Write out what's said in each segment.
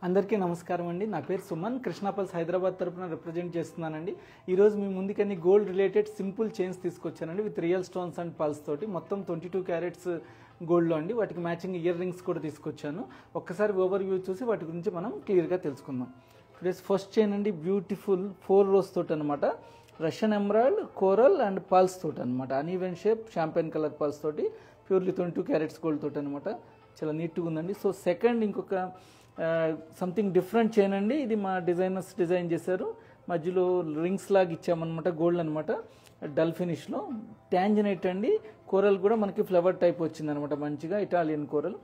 అందరికీ నమస్కారం అండి. నా పేరు సుమన్. కృష్ణాపల్స్ హైదరాబాద్ తరపున రిప్రజెంట్ చేస్తున్నానండి. ఈరోజు మీ ముందుకన్నీ గోల్డ్ రిలేటెడ్ సింపుల్ చైన్స్ తీసుకొచ్చానండి with real stones and pearls తోటి. మొత్తం 22 క్యారెట్స్ గోల్డ్లో అండి. వాటికి మ్యాచింగ్ ఇయర్ రింగ్స్ కూడా తీసుకొచ్చాను. ఒక్కసారి ఓవర్ వ్యూ చూసి వాటి గురించి మనం క్లియర్గా తెలుసుకుందాం. టుడేస్ ఫస్ట్ చైన్ అండి, బ్యూటిఫుల్ 4 రోస్ తోటి అనమాట. Russian emerald, coral and pearls తోటి అనమాట. Uneven shape champagne colour pulse తోటి ప్యూర్లీ 22 క్యారెట్స్ గోల్డ్ తోటి అనమాట. చాలా నీట్గా ఉందండి. సో సెకండ్ ఇంకొక సంథింగ్ డిఫరెంట్ చైన్ అండి. ఇది మా డిజైనర్స్ డిజైన్ చేశారు. మధ్యలో రింగ్స్ లాగా ఇచ్చామన్నమాట, గోల్డ్ అనమాట, డల్ ఫినిష్లో. ట్యాంజనైట్ అండి. కోరల్ కూడా మనకి ఫ్లవర్ టైప్ వచ్చిందనమాట, మంచిగా ఇటాలియన్ కోరల్.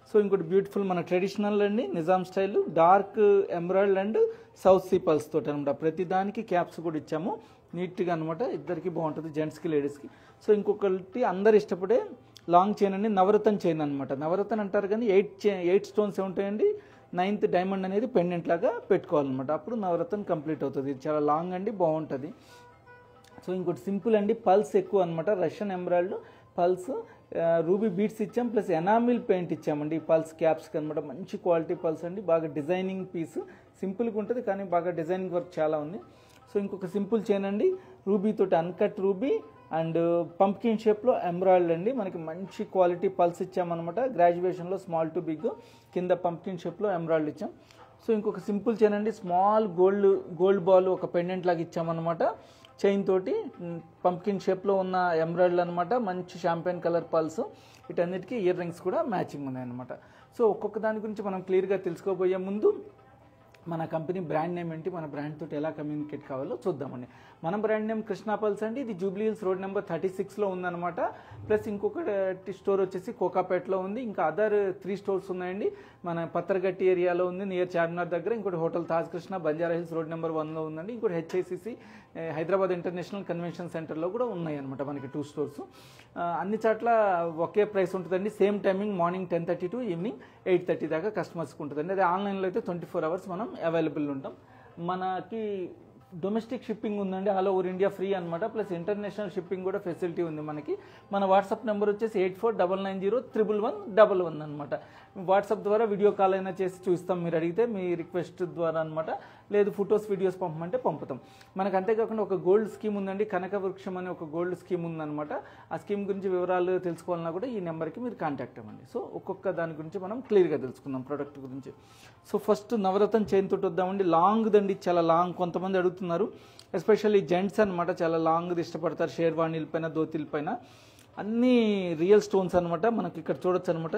సో ఇంకోటి బ్యూటిఫుల్ మన ట్రెడిషనల్ అండి, Nizam style dark emerald and south sea pearls తోటి అనమాట. ప్రతి దానికి క్యాప్స్ కూడా ఇచ్చాము నీట్గా అనమాట. ఇద్దరికి బాగుంటుంది, జెంట్స్కి లేడీస్కి. సో ఇంకొకటి అందరు ఇష్టపడే లాంగ్ చైన్ అండి, నవరత్న చైన్ అనమాట. నవరత్న అంటారు కానీ 8 స్టోన్స్ ఉంటాయండి. 9th డైమండ్ అనేది పెండెంట్ లాగా పెట్టుకోవాలన్నమాట. అప్పుడు నవరత్న కంప్లీట్ అవుతుంది. ఇది చాలా లాంగ్ అండి, బాగుంటుంది. సో ఇంకోటి సింపుల్ అండి, పల్స్ ఎక్కువ అనమాట. Russian emerald pulse, ruby beats ఇచ్చాం, ప్లస్ ఎనామిల్ పెయింట్ ఇచ్చామండి ఈ పల్స్ క్యాప్స్కి అనమాట. మంచి క్వాలిటీ పల్స్ అండి, బాగా డిజైనింగ్ పీస్. సింపుల్గా ఉంటుంది కానీ బాగా డిజైనింగ్ వర్క్ చాలా ఉంది. సో ఇంకొక సింపుల్ చైన్ అండి, రూబీ తోటి అన్కట్ రూబీ అండ్ పంప్కిన్ షేప్లో ఎమరాల్డ్ అండి. మనకి మంచి క్వాలిటీ పల్స్ ఇచ్చామన్నమాట. గ్రాడ్యుయేషన్లో స్మాల్ టు బిగ్, కింద పంప్కిన్ షేప్లో ఎమరాల్డ్ ఇచ్చాం. సో ఇంకొక సింపుల్ చైన్ అండి, స్మాల్ గోల్డ్ బాల్ ఒక పెండెంట్ లాగా ఇచ్చామన్నమాట. చైన్ తోటి పంప్కిన్ షేప్లో ఉన్న ఎమరాల్డ్ అనమాట. మంచి షాంపెయిన్ కలర్ పల్స్. వీటన్నిటికీ ఇయర్ రింగ్స్ కూడా మ్యాచింగ్ ఉన్నాయన్నమాట. సో ఒక్కొక్క దాని గురించి మనం క్లియర్గా తెలుసుకోబోయే ముందు మన కంపెనీ బ్రాండ్ నేమ్ ఏంటి, మన బ్రాండ్ తోటి ఎలా కమ్యూనికేట్ కావాలో చూద్దామండి. మన బ్రాండ్ నేమ్ కృష్ణా పల్స్ అండి. ఇది జూబ్లీ హిల్స్ రోడ్ నెంబర్ 36లో ఉందన్నమాట. ప్లస్ ఇంకొకటి స్టోర్ వచ్చేసి కోకాపేటలో ఉంది. ఇంకా అదర్ 3 స్టోర్స్ ఉన్నాయండి. మన పత్తరగట్టి ఏరియాలో ఉంది, నియర్ చార్మినార్ దగ్గర. ఇంకోటి hotel Taj Krishna Banjara hills road number 1లో ఉందండి. ఇంకోటి హెచ్ఐసిసి హైదరాబాద్ ఇంటర్నేషనల్ కన్వెన్షన్ సెంటర్లో కూడా ఉన్నాయి అనమాట మనకి 2 స్టోర్స్. అన్ని చోట్ల ఒకే ప్రైస్ ఉంటుందండి. Same timing morning 10:30 to evening 8:30 దాకా కస్టమర్స్కి ఉంటుందండి. అదే ఆన్లైన్లో అయితే 24 hours మనం అవైలబుల్ ఉంటాం. మనకి డొమెస్టిక్ షిప్పింగ్ ఉందండి, ఆల్ ఓవర్ ఇండియా ఫ్రీ అనమాట. ప్లస్ ఇంటర్నేషనల్ షిప్పింగ్ కూడా ఫెసిలిటీ ఉంది మనకి. మన వాట్సాప్ నెంబర్ వచ్చేసి 8499011111 అనమాట. వాట్సాప్ ద్వారా వీడియో కాల్ అయినా చేసి చూస్తాం మీరు అడిగితే, మీ రిక్వెస్ట్ ద్వారా అనమాట. లేదు ఫొటోస్ వీడియోస్ పంపమంటే పంపుతాం. మనకు అంతేకాకుండా ఒక గోల్డ్ స్కీమ్ ఉందండి, కనక వృక్షం అనే ఒక గోల్డ్ స్కీమ్ ఉందన్నమాట. ఆ స్కీమ్ గురించి వివరాలు తెలుసుకోవాలన్నా కూడా ఈ నెంబర్కి మీరు కాంటాక్ట్ అవ్వండి. సో ఒక్కొక్క దాని గురించి మనం క్లియర్గా తెలుసుకుందాం, ప్రోడక్ట్ గురించి. సో ఫస్ట్ నవరత్న చైన్ తోటి వద్దామండి. లాంగ్ దండి, చాలా లాంగ్. కొంతమంది అడుగుతున్నారు, ఎస్పెషల్లీ జెంట్స్ అనమాట, చాలా లాంగ్ది ఇష్టపడతారు. షేర్వాణీల పైన, ధోతీల పైన అన్నీ రియల్ స్టోన్స్ అనమాట. మనకి ఇక్కడ చూడొచ్చు అనమాట.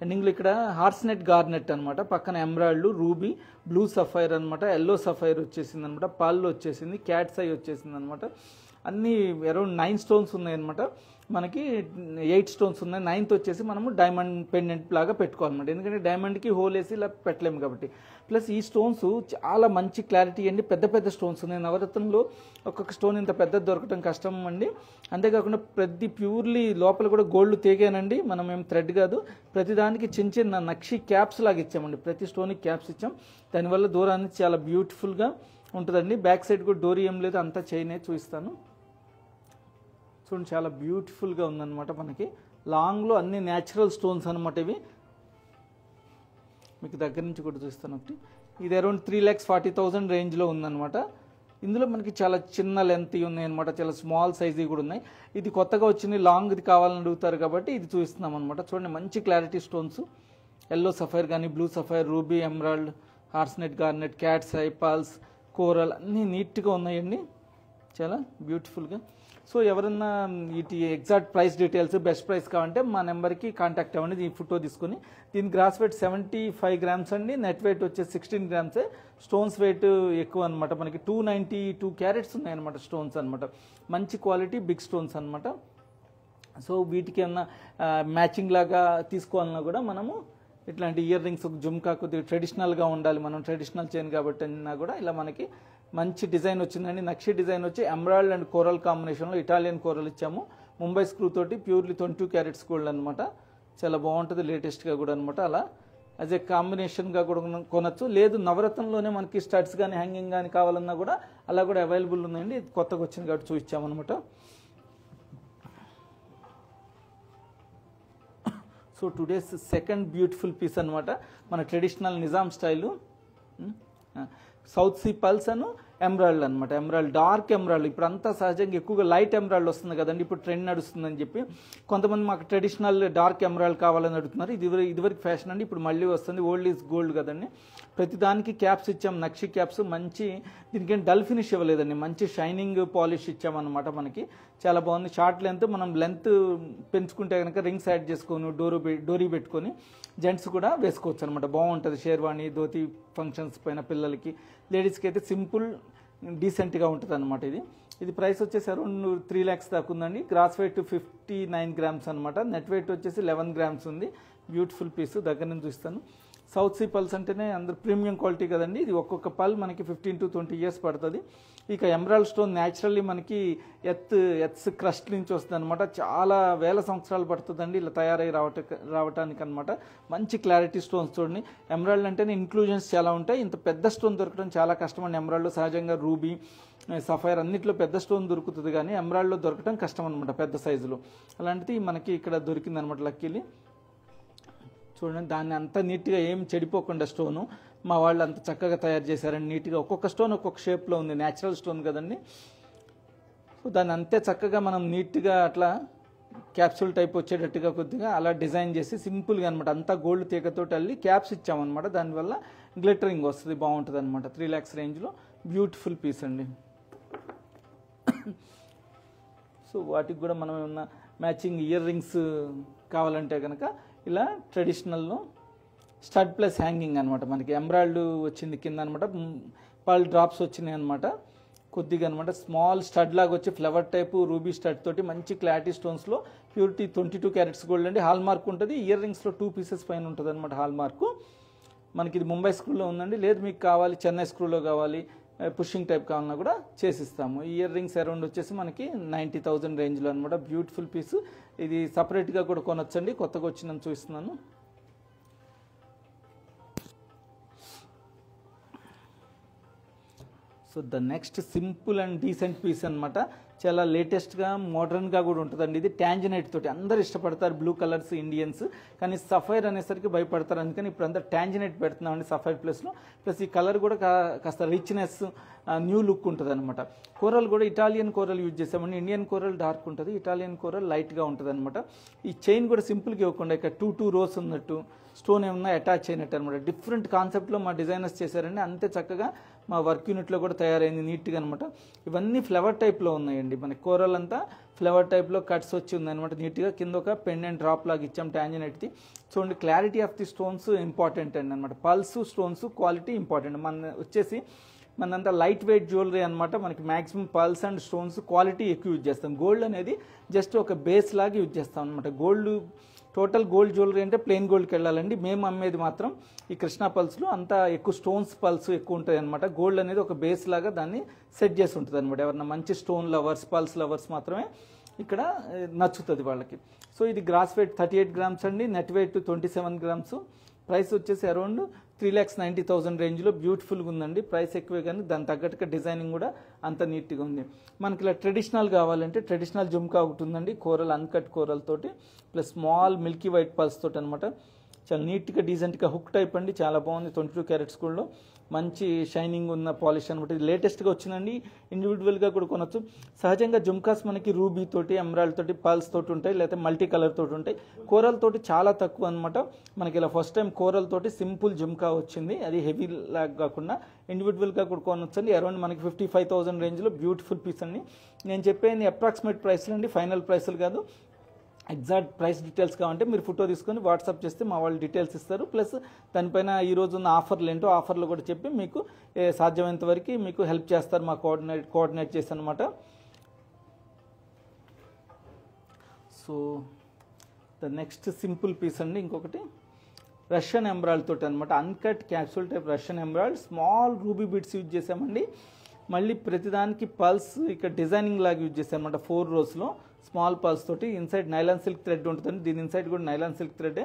ఎండింగ్లో ఇక్కడ హార్స్నెట్ గార్నెట్ అనమాట, పక్కన ఎమరాల్డ్, రూబీ, బ్లూ సఫైర్ అనమాట, ఎల్లో సఫైర్ వచ్చేసింది అనమాట, పాల్లో వచ్చేసింది, క్యాట్స్ ఐ వచ్చేసింది అనమాట. అన్నీ అరౌండ్ 9 స్టోన్స్ ఉన్నాయన్నమాట. మనకి 8 స్టోన్స్ ఉన్నాయి. 9th వచ్చేసి మనము డైమండ్ పెండెంట్ లాగా పెట్టుకోవాలన్నమాట. ఎందుకంటే డైమండ్కి హోల్ వేసి ఇలా పెట్టలేము కాబట్టి. ప్లస్ ఈ స్టోన్స్ చాలా మంచి క్లారిటీ అండి, పెద్ద పెద్ద స్టోన్స్ ఉన్నాయి. నవరత్నంలో ఒక్కొక్క స్టోన్ ఇంత పెద్దది దొరకడం కష్టం అండి. అంతేకాకుండా ప్రతి ప్యూర్లీ లోపల కూడా గోల్డ్ తేగానండి, మనం ఏం థ్రెడ్ కాదు. ప్రతిదానికి చిన్న చిన్న నక్షి క్యాప్స్ లాగా ఇచ్చామండి. ప్రతి స్టోన్కి క్యాప్స్ ఇచ్చాం. దానివల్ల దూరాన్ని చాలా బ్యూటిఫుల్గా ఉంటుందండి. బ్యాక్ సైడ్ కూడా డోరీ ఏం లేదు, అంతా చైనే. చూపిస్తాను చూడండి, చాలా బ్యూటిఫుల్గా ఉందన్నమాట. మనకి లాంగ్లో అన్ని న్యాచురల్ స్టోన్స్ అనమాట. ఇవి మీకు దగ్గర నుంచి కూడా చూస్తాను. ఒకటి ఇది అరౌండ్ 3,40,000 రేంజ్లో ఉందన్నమాట. ఇందులో మనకి చాలా చిన్న లెంత్ ఉన్నాయి అనమాట, చాలా స్మాల్ సైజు కూడా ఉన్నాయి. ఇది కొత్తగా వచ్చింది, లాంగ్ది కావాలని అడుగుతారు కాబట్టి ఇది చూస్తున్నాం అనమాట. చూడండి, మంచి క్లారిటీ స్టోన్స్. ఎల్లో సఫైర్ కానీ, blue sapphire, ruby, emerald, hessonite garnet, cat's eye, pearls, coral అన్నీ నీట్గా ఉన్నాయండి, చాలా బ్యూటిఫుల్గా. సో ఎవరన్నా వీటి exact price details, best price కావాలంటే మా నెంబర్కి కాంటాక్ట్ అవ్వండి. ఈ ఫోటో తీసుకొని. దీని గ్రాస్ వెయిట్ 75 grams అండి, నెట్ వెయిట్ వచ్చేసి 16 grams. స్టోన్స్ వెయిట్ ఎక్కువ అనమాట. మనకి 292 క్యారెట్స్ ఉన్నాయన్నమాట స్టోన్స్ అనమాట. మంచి క్వాలిటీ బిగ్ స్టోన్స్ అనమాట. సో వీటికి ఏమన్నా మ్యాచింగ్ లాగా తీసుకోవాలన్నా కూడా మనము ఇట్లాంటి ఇయర్ రింగ్స్, జుమ్కా కొద్దిగా ట్రెడిషనల్గా ఉండాలి, మనం ట్రెడిషనల్ చైన్ కాబట్టి అన్నా కూడా ఇలా మనకి మంచి డిజైన్ వచ్చిందండి. నక్షి డిజైన్ వచ్చి ఎమరాల్డ్ అండ్ కోరల్ కాంబినేషన్లో ఇటాలియన్ కోరల్ ఇచ్చాము. ముంబై స్క్రూ తోటి ప్యూర్లీ 22 క్యారెట్స్ గోల్డ్ అనమాట. చాలా బాగుంటుంది, లేటెస్ట్గా కూడా అనమాట. అలా యాజ్ ఏ కాంబినేషన్గా కూడా కొనొచ్చు. లేదు నవరత్నంలోనే మనకి స్టడ్స్ కానీ హ్యాంగింగ్ కానీ కావాలన్నా కూడా అలా కూడా అవైలబుల్ ఉన్నాయండి. ఇది కొత్తగా వచ్చింది కాబట్టి చూపించామన్నమాట. So today's second beautiful piece అనమాట, మన traditional Nizam style. South sea pearls అను ఎమరాల్డ్ అనమాట. Emerald, dark emerald. ఇప్పుడు అంతా సహజంగా ఎక్కువగా లైట్ ఎమరాల్డ్ వస్తుంది కదండి, ఇప్పుడు ట్రెండ్ నడుస్తుందని చెప్పి కొంతమంది మాకు ట్రెడిషనల్ డార్క్ ఎమరాల్డ్ కావాలని అడుగుతున్నారు. ఇదివరకు ఫ్యాషన్ అండి, ఇప్పుడు మళ్ళీ వస్తుంది. ఓల్డ్ ఈజ్ గోల్డ్ కదండి. ప్రతిదానికి క్యాప్స్ ఇచ్చాం, నక్షి క్యాప్స్. మంచి దీనికేం డల్ ఫినిష్ ఇవ్వలేదండి, మంచి షైనింగ్ పాలిష్ ఇచ్చామన్నమాట. మనకి చాలా బాగుంది. షార్ట్ లెంత్, మనం లెంత్ పెంచుకుంటే కనుక రింగ్స్ యాడ్ చేసుకొని డోరీ పెట్టుకొని జెంట్స్ కూడా వేసుకోవచ్చు అనమాట. బాగుంటుంది. షేర్వాణి, ధోతి ఫంక్షన్స్ పైన పిల్లలకి, లేడీస్కి అయితే సింపుల్ డీసెంట్గా ఉంటుంది అనమాట. ఇది ప్రైస్ వచ్చేసి అరౌండ్ 3 lakhs దాకా ఉందండి. గ్రాస్ వెయిట్ 59 grams అనమాట. నెట్ వెయిట్ వచ్చేసి 11 grams ఉంది. Beautiful piece. దగ్గర నుంచి చూస్తాను. సౌత్ సీ పల్స్ అంటేనే అందరు ప్రీమియం క్వాలిటీ కదండి. ఇది ఒక్కొక్క పల్ మనకి 15 to 20 years పడుతుంది. ఇక ఎమరాల్డ్ స్టోన్ న్యాచురల్లీ మనకి ఎర్త్ క్రస్ట్ నుంచి వస్తుంది అనమాట. చాలా వేల సంవత్సరాలు పడుతుందండి ఇలా తయారై రావటానికి అనమాట. మంచి క్లారిటీ స్టోన్స్ చూడండి. ఎమరాల్డ్ అంటేనే ఇంక్లూజన్స్ చాలా ఉంటాయి. ఇంత పెద్ద స్టోన్ దొరకడం చాలా కష్టం అండి. ఎమరాల్డ్ సహజంగా రూబీ, సఫైర్ అన్నిట్లో పెద్ద స్టోన్ దొరుకుతుంది, కానీ ఎమరాల్డ్లో దొరకడం కష్టం అనమాట పెద్ద సైజులో. అలాంటిది మనకి ఇక్కడ దొరికింది అనమాట లక్కీలీ. చూడండి, దాన్ని అంత నీట్గా ఏం చెడిపోకుండా స్టోను మా వాళ్ళు అంత చక్కగా తయారు చేశారండి. నీట్గా ఒక్కొక్క స్టోన్ ఒక్కొక్క షేప్లో ఉంది. న్యాచురల్ స్టోన్ కదండి. సో దాన్ని అంతే చక్కగా మనం నీట్గా అట్లా క్యాప్సూల్ టైప్ వచ్చేటట్టుగా కొద్దిగా అలా డిజైన్ చేసి సింపుల్గా అనమాట. అంతా గోల్డ్ తీగతోటి అల్లి క్యాప్స్ ఇచ్చామన్నమాట. దానివల్ల గ్లిటరింగ్ వస్తుంది, బాగుంటుంది అనమాట. 3 lakhs రేంజ్లో బ్యూటిఫుల్ పీస్ అండి. సో వాటికి కూడా మనం ఏమన్నా మ్యాచింగ్ ఇయర్ రింగ్స్ కావాలంటే కనుక ఇలా ట్రెడిషనల్లో స్టడ్ ప్లస్ హ్యాంగింగ్ అనమాట. మనకి ఎమరాల్డ్ వచ్చింది కింద అనమాట. పర్ల్ డ్రాప్స్ వచ్చినాయి అనమాట కొద్దిగా అనమాట. స్మాల్ స్టడ్ లాగా వచ్చి ఫ్లవర్ టైపు రూబీ స్టడ్ తోటి మంచి క్లారిటీ స్టోన్స్లో ప్యూరిటీ 22 carats గోల్డ్ అండి. హాల్ మార్క్ ఉంటుంది. ఇయర్ రింగ్స్లో 2 pieces పైన ఉంటుంది అనమాట హాల్ మార్కు. మనకి ఇది ముంబై స్క్రూలో ఉందండి. లేదు మీకు కావాలి చెన్నై స్క్రూలో కావాలి, పుషింగ్ టైప్ కావాలన్నా కూడా చేసిస్తాము. ఇయర్ రింగ్స్ అరౌండ్ వచ్చేసి మనకి 90,000 రేంజ్లో అనమాట. Beautiful piece. ఇది సపరేట్గా కూడా కొనొచ్చండి. కొత్తగా వచ్చిందని చూస్తున్నాను. So the next simple and decent piece అనమాట. చాలా లేటెస్ట్గా మోడర్న్గా కూడా ఉంటుందండి. ఇది ట్యాంజనైట్ తోటి అందరు ఇష్టపడతారు, బ్లూ కలర్స్ ఇండియన్స్. కానీ సఫైర్ అనేసరికి భయపడతారు, అందుకని ఇప్పుడు అందరు ట్యాంజనైట్ పెడుతున్నామండి సఫైర్ ప్లస్లో. ప్లస్ ఈ కలర్ కూడా కాస్త రిచ్నెస్, న్యూ లుక్ ఉంటుంది అనమాట. కోరల్ కూడా ఇటాలియన్ కోరల్ యూజ్ చేసామండి. ఇండియన్ కోరల్ డార్క్ ఉంటుంది, ఇటాలియన్ కోరల్ లైట్గా ఉంటుంది అనమాట. ఈ చైన్ కూడా సింపుల్గా ఇవ్వకుండా ఇక్కడ 2 rows ఉన్నట్టు, స్టోన్ ఏమన్నా అటాచ్ అయినట్టు అనమాట. డిఫరెంట్ కాన్సెప్ట్లో మా డిజైనర్స్ చేశారండి. అంతే చక్కగా మా వర్క్ యూనిట్లో కూడా తయారైంది నీట్గా అనమాట. ఇవన్నీ ఫ్లవర్ టైప్లో ఉన్నాయండి. మనకి కోరల్ అంతా ఫ్లవర్ టైప్లో కట్స్ వచ్చి ఉందన్నమాట. నీట్గా కింద ఒక పెన్ అండ్ డ్రాప్ లాగా ఇచ్చాం ట్యాంజనైట్ది. చూడండి, clarity of the stones important అండి అనమాట. Pulse stones quality important. మన వచ్చేసి మనంతా లైట్ వెయిట్ జ్యువెలరీ అనమాట. మనకి maximum pulse and stones quality ఎక్కువ యూజ్ చేస్తాం. గోల్డ్ అనేది జస్ట్ ఒక బేస్ లాగా యూజ్ చేస్తాం అనమాట. టోటల్ గోల్డ్ జ్యువెలరీ అంటే ప్లెయిన్ గోల్డ్కి వెళ్ళాలండి. మేము అమ్మేది మాత్రం ఈ కృష్ణా పల్స్లో అంతా ఎక్కువ స్టోన్స్ పల్స్ ఎక్కువ ఉంటాయి అనమాట. గోల్డ్ అనేది ఒక బేస్ లాగా దాన్ని సెట్ చేసి ఉంటుంది అనమాట. ఎవరన్నా మంచి స్టోన్ లవర్స్, పల్స్ లవర్స్ మాత్రమే ఇక్కడ నచ్చుతుంది వాళ్ళకి. సో ఇది గ్రాస్ వెయిట్ 38 grams అండి. Net wait 27 grams. ప్రైస్ వచ్చేసి అరౌండ్ 3,90,000 రేంజ్లో బ్యూటిఫుల్గా ఉందండి. ప్రైస్ ఎక్కువే కానీ దాని తగ్గట్టుగా డిజైనింగ్ కూడా అంత నీట్గా ఉంది. మనకి ఇలా ట్రెడిషనల్ కావాలంటే ట్రెడిషనల్ జుమ్కా ఒకటి ఉందండి, కోరల్ అన్కట్ కోరల్ తోటి, plus small Milky white pulse తోటి అనమాట. చాలా నీట్గా డీసెంట్గా హుక్ టైప్ అండి. చాలా బాగుంది. 22 carats గోల్డ్లో మంచి షైనింగ్ ఉన్న పాలిష్ అనమాట. ఇది లేటెస్ట్గా వచ్చిందండి. ఇండివిజువల్గా కూడా కొనొచ్చు. సహజంగా జుమ్కాస్ మనకి రూబీ తోటి, ఎమరాల్డ్ తోటి, పల్స్ తోటి ఉంటాయి, లేకపోతే మల్టీ కలర్ తోటి ఉంటాయి. కోరల్ తోటి చాలా తక్కువ అనమాట. మనకి ఇలా ఫస్ట్ టైం కోరల్ తోటి సింపుల్ జుమ్కా వచ్చింది. అది హెవీ లాగా కాకుండా ఇండివిజువల్గా కూడా కొనొచ్చండి. అరౌండ్ మనకి 55,000 రేంజ్లో బ్యూటిఫుల్ పీస్ అండి. నేను చెప్పేది అప్రాక్సిమేట్ ప్రైస్లు అండి, ఫైనల్ ప్రైస్లు కాదు. ఎగ్జాక్ట్ ప్రైస్ డీటెయిల్స్ కావాలంటే మీరు ఫోటో తీసుకొని వాట్సాప్ చేస్తే మా వాళ్ళు డీటెయిల్స్ ఇస్తారు. ప్లస్ దానిపైన ఈ రోజు ఉన్న ఆఫర్లు ఏంటో ఆఫర్లు కూడా చెప్పి మీకు సాధ్యమైనంత వరకు మీకు హెల్ప్ చేస్తారు మా కోఆర్డినేట్ చేసి అనమాట. So the next simple piece అండి. ఇంకొకటి రష్యన్ ఎమరాల్డ్ తోటి అనమాట. Uncut capsule type Russian emerald. Small ruby bits use చేసామండి. మళ్ళీ ప్రతిదానికి పల్స్ ఇక్కడ డిజైనింగ్ లాగా యూజ్ చేసాం అనమాట. 4 rows స్మాల్ పల్స్ తోటి. ఇన్సైడ్ నైలాన్ సిల్క్ థ్రెడ్ ఉంటుందండి. దీని ఇన్సైడ్ కూడా నైలాన్ సిల్క్ థ్రెడ్.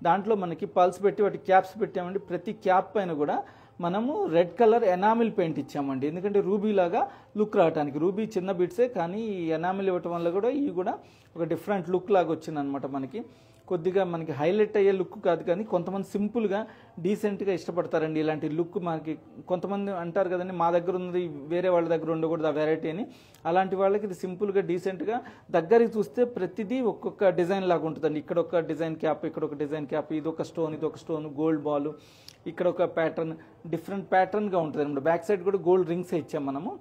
దాంట్లో మనకి పల్స్ పెట్టి వాటి క్యాప్స్ పెట్టామండి. ప్రతి క్యాప్ పైన కూడా మనము రెడ్ కలర్ ఎనామిల్ పెయింట్ ఇచ్చామండి. ఎందుకంటే రూబీ లాగా లుక్ రావడానికి. రూబీ చిన్న బిట్సే కానీ ఈ ఎనామిల్ ఇవ్వటం వల్ల కూడా ఇవి కూడా ఒక డిఫరెంట్ లుక్ లాగా వచ్చిందనమాట మనకి. కొద్దిగా మనకి హైలైట్ అయ్యే లుక్ కాదు, కానీ కొంతమంది సింపుల్గా డీసెంట్గా ఇష్టపడతారండి ఇలాంటి లుక్. మనకి కొంతమంది అంటారు కదండి, మా దగ్గర ఉన్నది వేరే వాళ్ళ దగ్గర ఉండకూడదు ఆ వెరైటీ అని. అలాంటి వాళ్ళకి ఇది సింపుల్గా డీసెంట్గా దగ్గరికి చూస్తే ప్రతిదీ ఒక్కొక్క డిజైన్ లాగా ఉంటుందండి. ఇక్కడ ఒక డిజైన్ క్యాప్, ఇక్కడ ఒక డిజైన్ క్యాప్, ఇది ఒక స్టోన్, గోల్డ్ బాల్, ఇక్కడ ఒక ప్యాటర్న్, డిఫరెంట్ ప్యాటర్న్గా ఉంటుంది అనమాట. బ్యాక్ సైడ్ కూడా గోల్డ్ రింగ్స్ ఇచ్చాం మనము.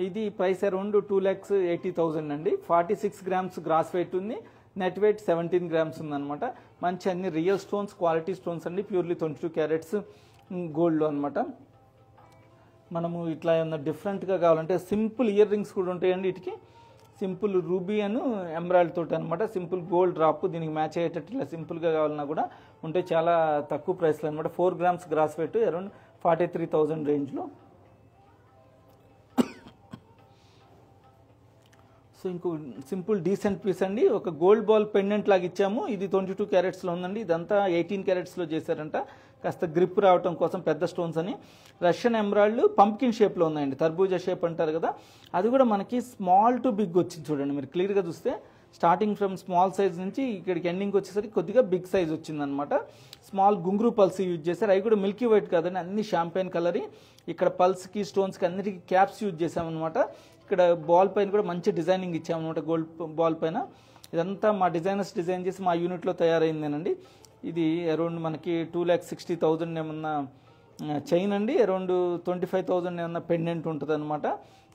ఇది ప్రైస్ అరౌండ్ 2,80,000 అండి. 46 గ్రామ్స్ గ్రాస్ వెయిట్ ఉంది, నెట్ వెయిట్ 17 గ్రామ్స్ ఉందన్నమాట. మంచి అన్ని రియల్ స్టోన్స్, క్వాలిటీ స్టోన్స్ అండి, ప్యూర్లీ 22 క్యారెట్స్ గోల్డ్లో అనమాట. మనము ఇట్లా ఏమన్నా డిఫరెంట్గా కావాలంటే సింపుల్ ఇయర్ రింగ్స్ కూడా ఉంటాయండి. వీటికి సింపుల్ రూబీ అను ఎమరాల్డ్ తోటి అనమాట. సింపుల్ గోల్డ్ డ్రాప్ దీనికి మ్యాచ్ అయ్యేటట్టు ఇలా సింపుల్గా కావాలన్నా కూడా ఉంటే చాలా తక్కువ ప్రైస్లో అనమాట. 4 గ్రామ్స్ గ్రాస్ వెయిట్ అరౌండ్ 43,000 రేంజ్లో. సో ఇంకో సింపుల్ డీసెంట్ పీస్ అండి, ఒక గోల్డ్ బాల్ పెండెంట్ లాగా ఇచ్చాము. ఇది 22 క్యారెట్స్లో ఉందండి. ఇదంతా 18 క్యారెట్స్లో చేశారంట, కాస్త గ్రిప్ రావటం కోసం పెద్ద స్టోన్స్ అని. రష్యన్ ఎమరాల్డ్ పంప్కిన్ షేప్లో ఉన్నాయండి, తర్బూజా షేప్ అంటారు కదా, అది కూడా మనకి స్మాల్ టు బిగ్ వచ్చింది. చూడండి మీరు క్లియర్గా చూస్తే స్టార్టింగ్ ఫ్రమ్ స్మాల్ సైజ్ నుంచి ఇక్కడికి ఎండింగ్ వచ్చేసరికి కొద్దిగా బిగ్ సైజ్ వచ్చిందనమాట. స్మాల్ గుంగురు పల్స్ యూజ్ చేశారు. అవి కూడా మిల్కీ వైట్ కాదండి, అన్ని షాంపెయిన్ కలర్. ఇక్కడ పల్స్కి స్టోన్స్కి అన్నిటికీ క్యాప్స్ యూజ్ చేసామన్నమాట. ఇక్కడ బాల్ పైన కూడా మంచి డిజైనింగ్ ఇచ్చామన్నమాట, గోల్డ్ బాల్ పైన. ఇదంతా మా డిజైనర్స్ డిజైన్ చేసి మా యూనిట్లో తయారైందేనండి. ఇది అరౌండ్ మనకి 2,60,000 ఏమన్నా చైన్ అండి, అరౌండ్ 25,000 ఏమన్నా పెండెంట్ ఉంటుంది అనమాట.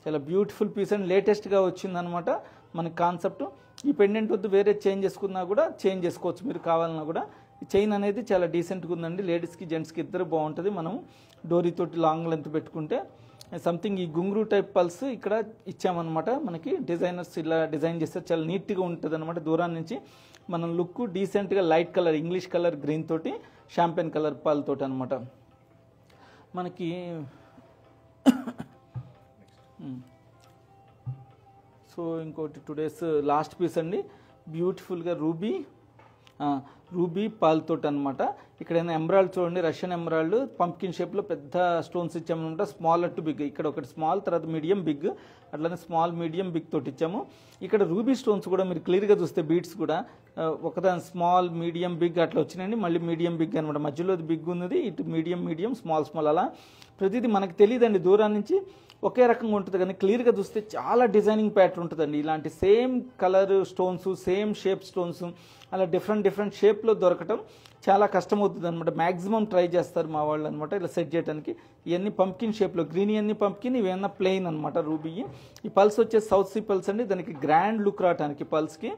చాలా బ్యూటిఫుల్ పీస్ అండ్ లేటెస్ట్గా వచ్చిందనమాట మనకి కాన్సెప్ట్. ఈ పెండెంట్ వద్దు వేరే చేంజ్ చేసుకున్నా కూడా చేంజ్ చేసుకోవచ్చు మీరు కావాలన్నా కూడా. ఈ చైన్ అనేది చాలా డీసెంట్గా ఉందండి, లేడీస్కి జెంట్స్కి ఇద్దరు బాగుంటుంది. మనం డోరీతోటి లాంగ్ లెంత్ పెట్టుకుంటే సంథింగ్ ఈ గుంగురు టైప్ పల్స్ ఇక్కడ ఇచ్చామన్నమాట. మనకి డిజైనర్స్ ఇలా డిజైన్ చేస్తే చాలా నీట్గా ఉంటుంది అనమాట. దూరాన్ని నుంచి మనం లుక్ డీసెంట్గా light colour, English colour green తోటి, షాంపెయిన్ కలర్ పాల్ తోటి అనమాట. మనకి సో ఇంకోటి టుడేస్ లాస్ట్ పీస్ అండి, బ్యూటిఫుల్గా రూబీ పాల్ తోటి అనమాట. ఇక్కడైనా ఎమరాల్డ్ చూడండి, రష్యన్ ఎమరాల్డ్ పంప్కిన్ షేప్లో పెద్ద స్టోన్స్ ఇచ్చామన్నమాట. స్మాల్ టు బిగ్, ఇక్కడ ఒకటి స్మాల్, తర్వాత మీడియం, బిగ్, అట్లానే స్మాల్, మీడియం, బిగ్ తోటి ఇచ్చాము. ఇక్కడ రూబీ స్టోన్స్ కూడా మీరు క్లియర్గా చూస్తే బీడ్స్ కూడా ఒకదాని స్మాల్, మీడియం, బిగ్ అట్లా వచ్చినాయండి. మళ్ళీ మీడియం, బిగ్ అనమాట. మధ్యలో బిగ్ ఉన్నది, ఇటు మీడియం, స్మాల్ అలా ప్రతిదీ మనకు తెలియదండి దూరం నుంచి ఒకే రకంగా ఉంటుంది, కానీ క్లియర్గా చూస్తే చాలా డిజైనింగ్ ప్యాటర్న్ ఉంటుందండి. ఇలాంటి same colour stones, same shape stones అలా డిఫరెంట్ షేప్లో దొరకటం చాలా కష్టమవుతుంది అనమాట. మ్యాక్సిమం ట్రై చేస్తారు మా వాళ్ళు అనమాట ఇలా సెట్ చేయడానికి. ఇవన్నీ పంప్కిన్ షేప్లో, గ్రీన్ ఇవన్నీ పంప్కిన్, ఇవన్నీ ప్లెయిన్ అనమాట రూబీ. ఈ పల్స్ వచ్చేసి సౌత్ సీ పల్స్ అండి. దానికి గ్రాండ్ లుక్ రావడానికి పల్స్కి,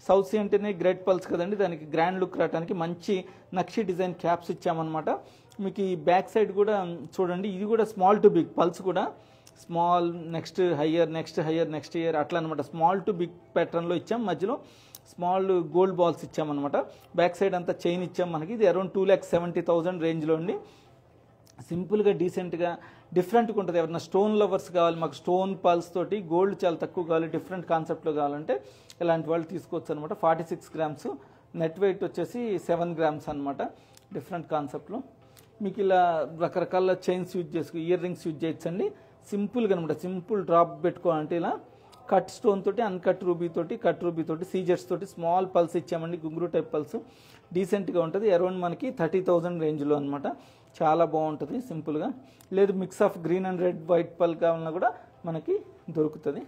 సౌత్ సీ అంటేనే గ్రేట్ పల్స్ కదండి, దానికి గ్రాండ్ లుక్ రావడానికి మంచి నక్షి డిజైన్ క్యాప్స్ ఇచ్చామన్నమాట. మీకు ఈ బ్యాక్ సైడ్ కూడా చూడండి, ఇది కూడా స్మాల్ టు బిగ్ పల్స్ కూడా స్మాల్, నెక్స్ట్ హయ్యర్ అట్లా అనమాట. స్మాల్ టు బిగ్ ప్యాటర్న్లో ఇచ్చాం, మధ్యలో స్మాల్ గోల్డ్ బాల్స్ ఇచ్చామన్నమాట. బ్యాక్ సైడ్ అంతా చైన్ ఇచ్చాం మనకి. ఇది అరౌండ్ 2,70,000 రేంజ్లో అండి. సింపుల్గా డీసెంట్గా డిఫరెంట్గా ఉంటుంది. ఎవరైనా స్టోన్ లవర్స్ కావాలి, మాకు స్టోన్ పల్స్ తోటి గోల్డ్ చాలా తక్కువ కావాలి, డిఫరెంట్ కాన్సెప్ట్లో కావాలంటే ఇలాంటి వాళ్ళు తీసుకోవచ్చు అనమాట. 46 గ్రామ్స్, నెట్ వెయిట్ వచ్చేసి 7 గ్రామ్స్ అనమాట. డిఫరెంట్ కాన్సెప్ట్లో మీకు ఇలా రకరకాల చైన్స్ యూజ్ చేసుకో, ఇయర్ రింగ్స్ యూజ్ చేయొచ్చండి. సింపుల్గా అనమాట. సింపుల్ డ్రాప్ పెట్టుకోవాలంటే ఇలా కట్ స్టోన్ తోటి, అన్కట్ రూబీ తోటి, సీజర్స్ తోటి స్మాల్ పల్స్ ఇచ్చామండి, గుంగురు టైప్ పల్స్. డీసెంట్గా ఉంటుంది. అరౌండ్ మనకి 30,000 రేంజ్లో అనమాట. చాలా బాగుంటుంది సింపుల్గా. లేదు mix of green and red, white పల్ కావాలన్నా కూడా మనకి దొరుకుతుంది.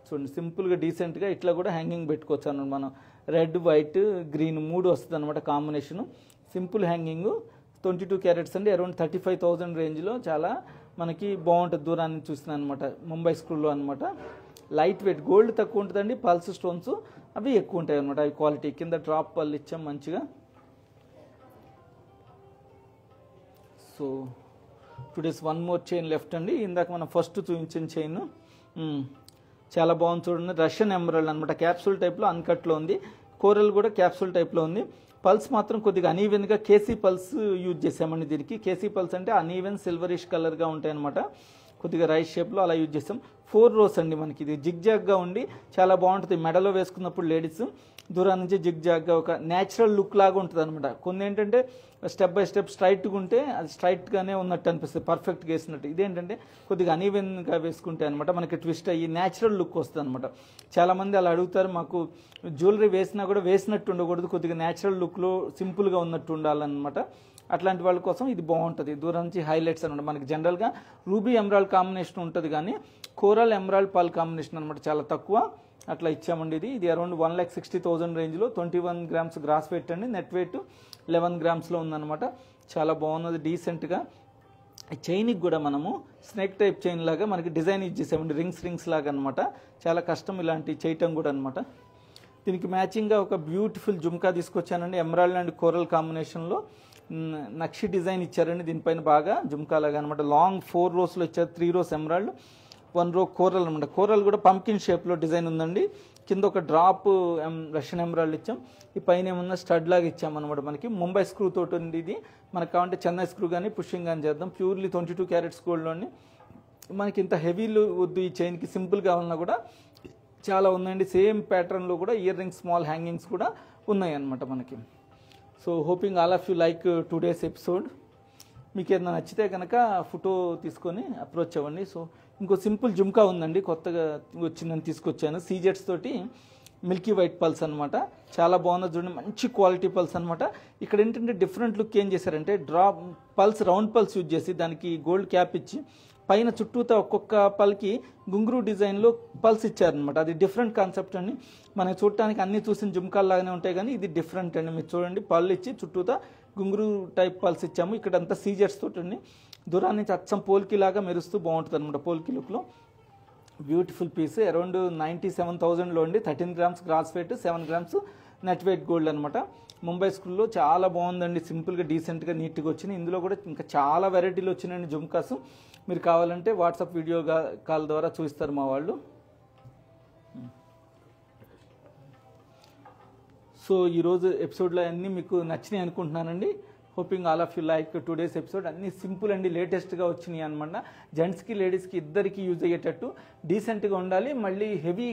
చూడండి సింపుల్గా డీసెంట్గా ఇట్లా కూడా హ్యాంగింగ్ పెట్టుకోవచ్చు అన్నమాట. మనం రెడ్, వైట్, గ్రీన్ 3 వస్తుంది అనమాట కాంబినేషను. సింపుల్ హ్యాంగింగ్, 22 క్యారెట్స్ అండి, అరౌండ్ 35,000 రేంజ్లో. చాలా మనకి బాగుంటుంది దూరాన్ని చూస్తున్నాను అనమాట. ముంబై స్క్రూలో అనమాట. లైట్ వెయిట్, గోల్డ్ తక్కువ ఉంటుందండి, పల్స్ స్టోన్స్ అవి ఎక్కువ ఉంటాయి అనమాట. అవి క్వాలిటీ. కింద డ్రాప్ పళ్ళు ఇచ్చాం మంచిగా. So today's one more chain left అండి. ఇందాక మనం ఫస్ట్ చూపించిన చైన్ చాలా బాగుంది చూడండి. రష్యన్ ఎమరాల్డ్ అనమాట. క్యాప్సూల్ టైప్లో అన్కట్లో ఉంది. కోరల్ కూడా క్యాప్సూల్ టైప్లో ఉంది. పల్స్ మాత్రం కొద్దిగా అనీవెన్గా కేసీ పల్స్ యూజ్ చేసామండి దీనికి. కేసీ పల్స్ అంటే అనీవెన్ సిల్వరిష్ కలర్గా ఉంటాయి అనమాట. కొద్దిగా రైస్ షేప్లో అలా యూజ్ చేస్తాం. 4 రోస్ అండి మనకి. ఇది జిగ్జాగ్గా ఉండి చాలా బాగుంటుంది. మెడలో వేసుకున్నప్పుడు లేడీస్ దూరం నుంచి జిగ్ జాగ్గా ఒక న్యాచురల్ లుక్ లాగా ఉంటుంది అనమాట. కొన్ని ఏంటంటే స్టెప్ బై స్టెప్ స్ట్రైట్గా ఉంటే అది స్ట్రైట్గానే ఉన్నట్టు అనిపిస్తుంది, పర్ఫెక్ట్గా వేసినట్టు. ఇదేంటంటే కొద్దిగా అనీవెన్గా వేసుకుంటే అనమాట మనకి ట్విస్ట్ అయ్యి న్యాచురల్ లుక్ వస్తుంది అనమాట. చాలామంది అలా అడుగుతారు, మాకు జ్యువెలరీ వేసినా కూడా వేసినట్టు ఉండకూడదు, కొద్దిగా న్యాచురల్ లుక్లో సింపుల్గా ఉన్నట్టు ఉండాలన్నమాట. అట్లాంటి వాళ్ళ కోసం ఇది బాగుంటుంది. దూరం నుంచి హైలైట్స్ అనమాట. మనకి జనరల్గా రూబీ ఎమరాల్డ్ కాంబినేషన్ ఉంటుంది, కానీ కోరల్ ఎమరాల్డ్ పల్ కాంబినేషన్ అనమాట చాలా తక్కువ. అట్లా ఇచ్చామండి. ఇది అరౌండ్ 1,60,000 రేంజ్లో 21 గ్రామ్స్ గ్రాస్ వెయిట్ అండి. నెట్ వెయిట్ 11 గ్రామ్స్లో ఉందన్నమాట. చాలా బాగున్నది డీసెంట్గా. చైన్కి కూడా మనము స్నేక్ టైప్ చైన్ లాగా మనకి డిజైన్ ఇచ్చేసామండి, రింగ్స్ లాగా అనమాట. చాలా కష్టం ఇలాంటి చేయటం కూడా అనమాట. దీనికి మ్యాచింగ్గా ఒక బ్యూటిఫుల్ జుమ్కా తీసుకొచ్చానండి, ఎమరాల్డ్ అండ్ కోరల్ కాంబినేషన్లో నక్షి డిజైన్ ఇచ్చారండి. దీనిపైన బాగా జుమ్కా లాగా అనమాట. లాంగ్ 4 రోస్లో ఇచ్చారు, 3 రోస్ ఎమరాల్డ్, 1 రో కోరల్ అనమాట. కోరల్ కూడా పంకిన్ షేప్లో డిజైన్ ఉందండి. కింద ఒక డ్రాప్ రష్యన్ ఎమరాల్డ్ ఇచ్చాం. ఈ పైన ఏమన్నా స్టడ్ లాగా ఇచ్చామన్నమాట. మనకి ముంబై స్క్రూ తోటి ఉంది ఇది. మనకు కావాలంటే చెన్నై స్క్రూ కానీ పుషింగ్ కానీ చేద్దాం. ప్యూర్లీ 22 క్యారెట్స్ గోల్డ్లోని మనకి ఇంత హెవీలు వద్దు, ఈ చైన్కి సింపుల్ కావాలన్నా కూడా చాలా ఉందండి. సేమ్ ప్యాటర్న్లో కూడా ఇయర్ రింగ్స్, స్మాల్ హ్యాంగింగ్స్ కూడా ఉన్నాయి అన్నమాట మనకి. So hoping all of you like today's episode. మీకు ఏదైనా నచ్చితే కనుక ఫోటో తీసుకొని అప్రోచ్ అవ్వండి. సో ఇంకో సింపుల్ జుమ్కా ఉందండి, కొత్తగా వచ్చిందని తీసుకొచ్చాను. సీజెట్స్ తోటి మిల్కీ వైట్ పల్స్ అనమాట. చాలా బాగుంది చూడండి, మంచి క్వాలిటీ పల్స్ అనమాట. ఇక్కడ ఏంటంటే డిఫరెంట్ లుక్ ఏం చేశారంటే drop pulse, round pulse use చేసి దానికి గోల్డ్ క్యాప్ ఇచ్చి పైన చుట్టూతో ఒక్కొక్క పల్కి గుంగురు డిజైన్లో పల్స్ ఇచ్చారనమాట. అది డిఫరెంట్ కాన్సెప్ట్ అండి. మనం చూడటానికి అన్ని చూసిన జుమ్కాల్లాగానే ఉంటాయి, కానీ ఇది డిఫరెంట్ అండి. మీరు చూడండి, పళ్ళు ఇచ్చి చుట్టూతా గుంగురు టైప్ పల్స్ ఇచ్చాము. ఇక్కడ అంతా సీజర్స్ తోటి అండి. దూరాన్ని నుంచి అచ్చం పోల్కి లాగా మెరుస్తూ బాగుంటుంది అనమాట. పోల్కి లుక్లో బ్యూటిఫుల్ పీస్. అరౌండ్ 97,000లో అండి. 13 grams gross weight, 7 grams net weight gold అనమాట. ముంబై స్కూల్లో చాలా బాగుందండి. సింపుల్గా డీసెంట్గా నీట్గా వచ్చినాయి. ఇందులో కూడా ఇంకా చాలా వెరైటీలు వచ్చినాయండి జుమ్కాస్. మీరు కావాలంటే వాట్సాప్ వీడియో కాల్ ద్వారా చూస్తారు మా వాళ్ళు. సో ఈరోజు ఎపిసోడ్లో అన్నీ మీకు నచ్చినాయి అనుకుంటున్నానండి. Hoping all of you like today's episode. అన్నీ సింపుల్ అండి, లేటెస్ట్గా వచ్చినాయి అనమాట. జెంట్స్కి లేడీస్కి ఇద్దరికి యూజ్ అయ్యేటట్టు డీసెంట్గా ఉండాలి, మళ్ళీ హెవీ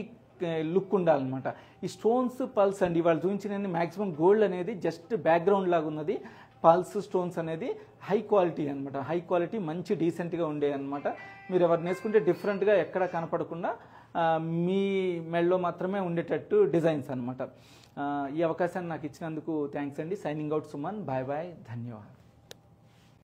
లుక్ ఉండాలన్నమాట. ఈ స్టోన్స్, పల్స్ అండి వాళ్ళు చూపించిన మ్యాక్సిమం గోల్డ్ అనేది జస్ట్ బ్యాక్గ్రౌండ్ లాగా ఉన్నది. పల్స్, స్టోన్స్ అనేది హై క్వాలిటీ అనమాట. హై క్వాలిటీ మంచి డీసెంట్గా ఉండే అనమాట. మీరు ఎవరిని వేసుకుంటే డిఫరెంట్గా ఎక్కడ కనపడకుండా మీ మెడలో మాత్రమే ఉండేటట్టు డిజైన్స్ అనమాట. ఈ అవకాశాన్ని నాకు ఇచ్చినందుకు థ్యాంక్స్ అండి. Signing out Suman. Bye bye, ధన్యవాదాలు.